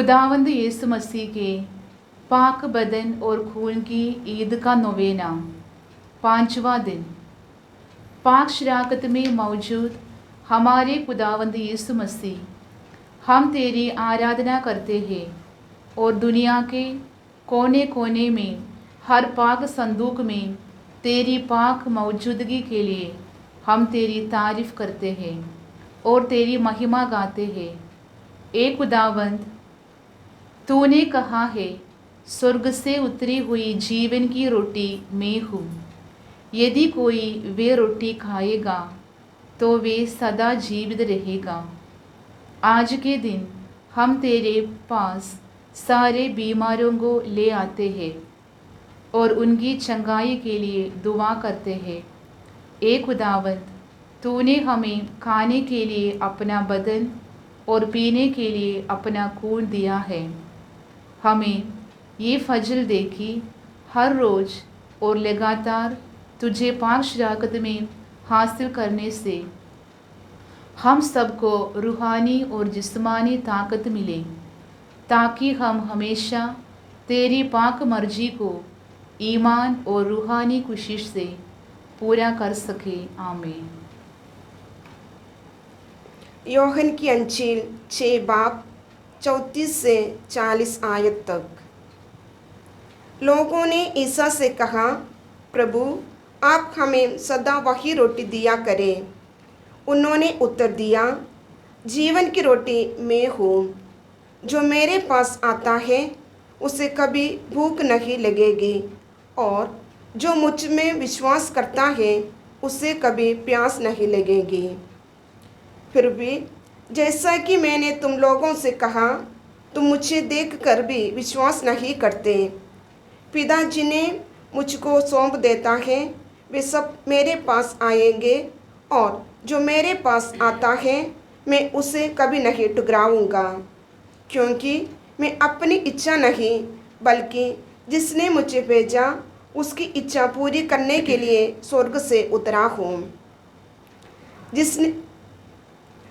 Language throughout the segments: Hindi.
खुदावंद यीशु मसीह के पाक बदन और खून की ईद का नोवेना 5वां दिन। पाक शराकत में मौजूद हमारे खुदावंद यीशु मसीह, हम तेरी आराधना करते हैं और दुनिया के कोने कोने में हर पाक संदूक में तेरी पाक मौजूदगी के लिए हम तेरी तारीफ़ करते हैं और तेरी महिमा गाते हैं। ए खुदावंद, तूने कहा है, स्वर्ग से उतरी हुई जीवन की रोटी मैं हूँ। यदि कोई वे रोटी खाएगा तो वे सदा जीवित रहेगा। आज के दिन हम तेरे पास सारे बीमारों को ले आते हैं और उनकी चंगाई के लिए दुआ करते हैं। ए खुदावंद, तूने हमें खाने के लिए अपना बदन और पीने के लिए अपना खून दिया है। हमें ये फजल दे कि हर रोज़ और लगातार तुझे पाक शराकत में हासिल करने से हम सबको रूहानी और जिस्मानी ताकत मिले, ताकि हम हमेशा तेरी पाक मर्जी को ईमान और रूहानी कोशिश से पूरा कर सके। आमीन। योहन की अंजील 6 बाब 34 से 40 आयत तक। लोगों ने ईसा से कहा, प्रभु, आप हमें सदा वही रोटी दिया करें। उन्होंने उत्तर दिया, जीवन की रोटी मैं हूँ। जो मेरे पास आता है उसे कभी भूख नहीं लगेगी, और जो मुझ में विश्वास करता है उसे कभी प्यास नहीं लगेगी। फिर भी जैसा कि मैंने तुम लोगों से कहा, तुम मुझे देखकर भी विश्वास नहीं करते। पिता जिन्हें मुझको सौंप देता है वे सब मेरे पास आएंगे, और जो मेरे पास आता है मैं उसे कभी नहीं ठुकराऊंगा, क्योंकि मैं अपनी इच्छा नहीं बल्कि जिसने मुझे भेजा उसकी इच्छा पूरी करने के लिए स्वर्ग से उतरा हूँ।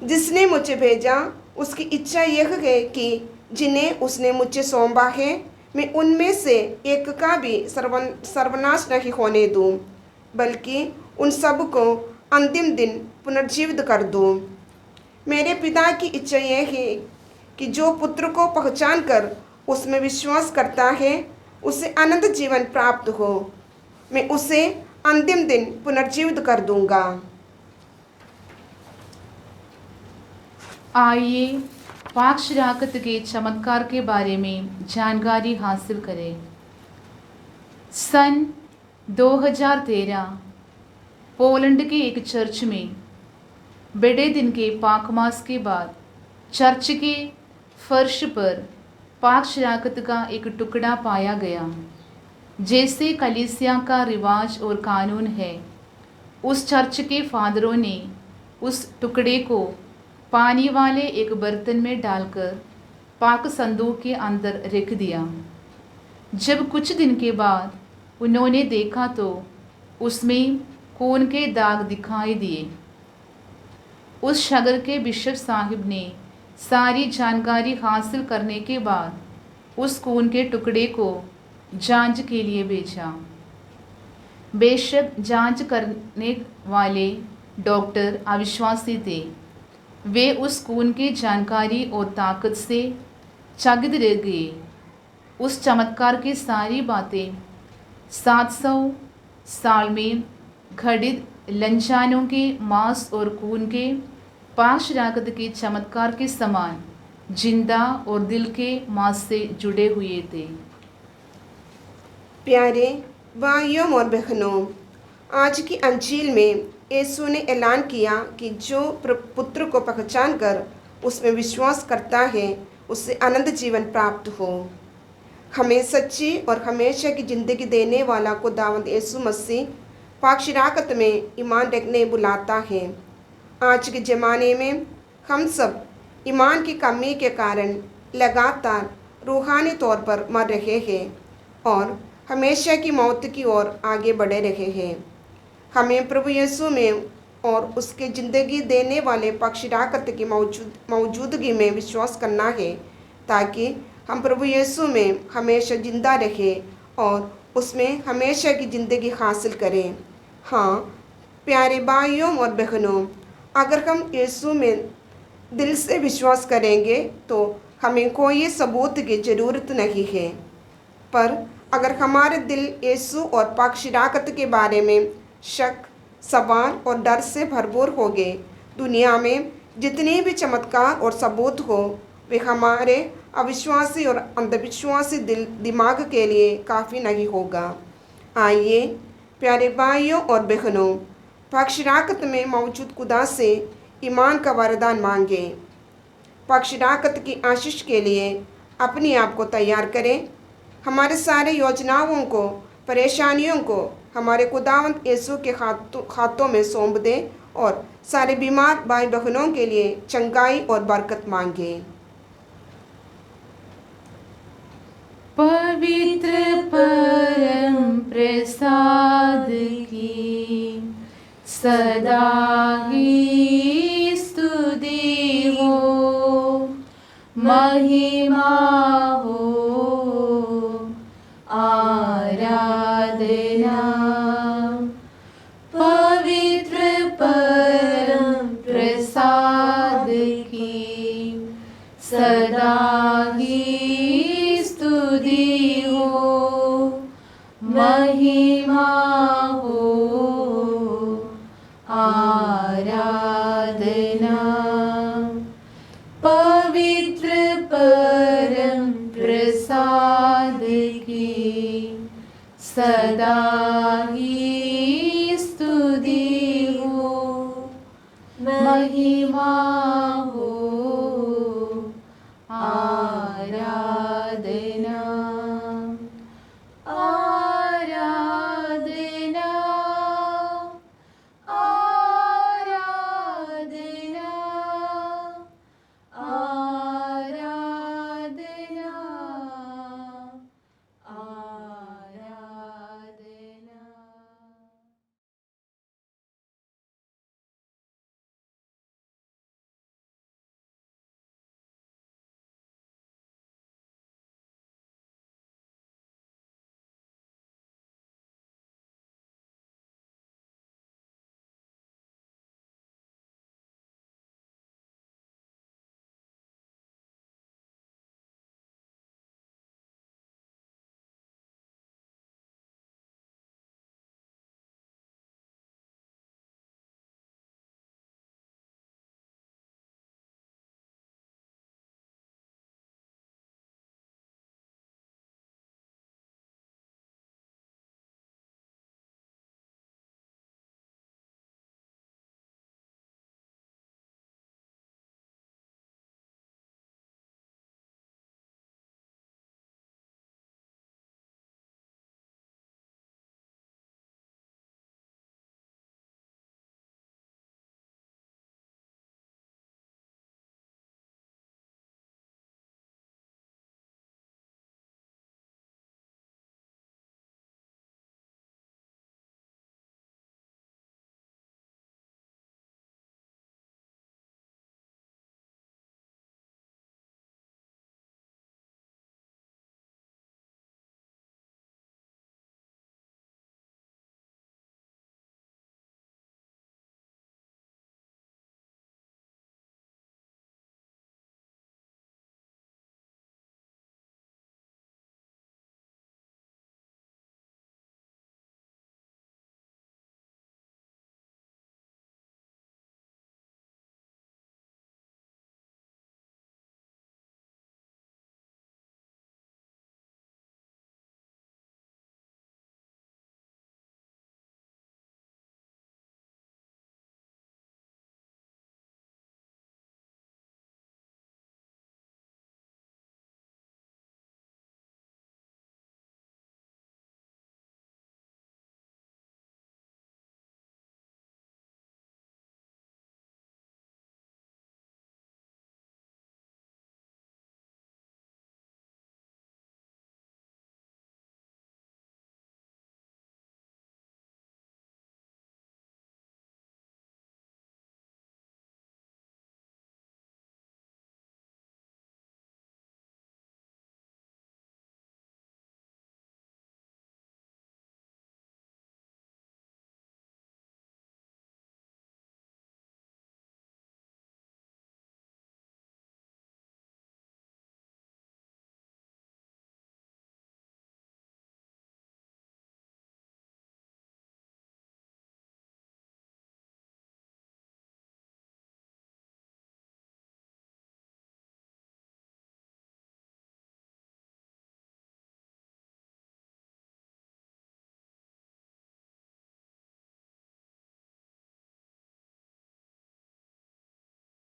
जिसने मुझे भेजा उसकी इच्छा यह है कि जिन्हें उसने मुझे सौंपा है मैं उनमें से एक का भी सर्वनाश नहीं होने दूँ, बल्कि उन सब को अंतिम दिन पुनर्जीवित कर दूँ। मेरे पिता की इच्छा यह है कि जो पुत्र को पहचान कर उसमें विश्वास करता है उसे अनंत जीवन प्राप्त हो। मैं उसे अंतिम दिन पुनर्जीवित कर दूंगा। आइए पाक शराकत के चमत्कार के बारे में जानकारी हासिल करें। सन 2013 पोलैंड के एक चर्च में बड़े दिन के पाकमास के बाद चर्च के फर्श पर पाक शराकत का एक टुकड़ा पाया गया। जैसे कलीसिया का रिवाज और कानून है, उस चर्च के फादरों ने उस टुकड़े को पानी वाले एक बर्तन में डालकर पाक संदूक के अंदर रख दिया। जब कुछ दिन के बाद उन्होंने देखा तो उसमें खून के दाग दिखाई दिए। उस शहर के बिशप साहिब ने सारी जानकारी हासिल करने के बाद उस खून के टुकड़े को जांच के लिए भेजा। बेशक जांच करने वाले डॉक्टर अविश्वासी थे। वे उस खून की जानकारी और ताकत से चकित रह गए। उस चमत्कार की सारी बातें 700 साल में घटित लंचानों के मांस और खून के पाक शराकत के चमत्कार के समान जिंदा और दिल के मांस से जुड़े हुए थे। प्यारे भाइयों और बहनों, आज की अंजील में यीशु ने ऐलान किया कि जो पुत्र को पहचान कर उसमें विश्वास करता है उसे अनंत जीवन प्राप्त हो। हमें सच्ची और हमेशा की ज़िंदगी देने वाला खुदावंद यीशु मसीह पाक शराकत में ईमान रखने बुलाता है। आज के ज़माने में हम सब ईमान की कमी के कारण लगातार रूहानी तौर पर मर रहे हैं और हमेशा की मौत की ओर आगे बढ़े रहे हैं। हमें प्रभु यीशु में और उसके ज़िंदगी देने वाले पाक शराकत की मौजूदगी में विश्वास करना है, ताकि हम प्रभु यीशु में हमेशा जिंदा रहें और उसमें हमेशा की ज़िंदगी हासिल करें। हाँ प्यारे भाइयों और बहनों, अगर हम यीशु में दिल से विश्वास करेंगे तो हमें कोई सबूत की ज़रूरत नहीं है। पर अगर हमारे दिल यीशु और पाक शराकत के बारे में शक, सवाल और डर से भरपूर हो गए, दुनिया में जितने भी चमत्कार और सबूत हो वे हमारे अविश्वासी और अंधविश्वासी दिमाग के लिए काफ़ी नहीं होगा। आइए प्यारे भाइयों और बहनों, पाक शराकत में मौजूद खुदा से ईमान का वरदान मांगें। पाक शराकत की आशीष के लिए अपने आप को तैयार करें। हमारे सारे योजनाओं को, परेशानियों को हमारे खुदावंत यीशु के हाथों में सौंप दें और सारे बीमार भाई बहनों के लिए चंगाई और बरकत मांगें। पवित्र परम प्रसाद की सदा ही स्तुति हो, महिमा हो, आराधना। पवित्र परम प्रसाद की सदा ही स्तुति हो, महिमा हो, आराधना। पवित्र परम प्रसाद की सदा ही स्तुति हो, महिमा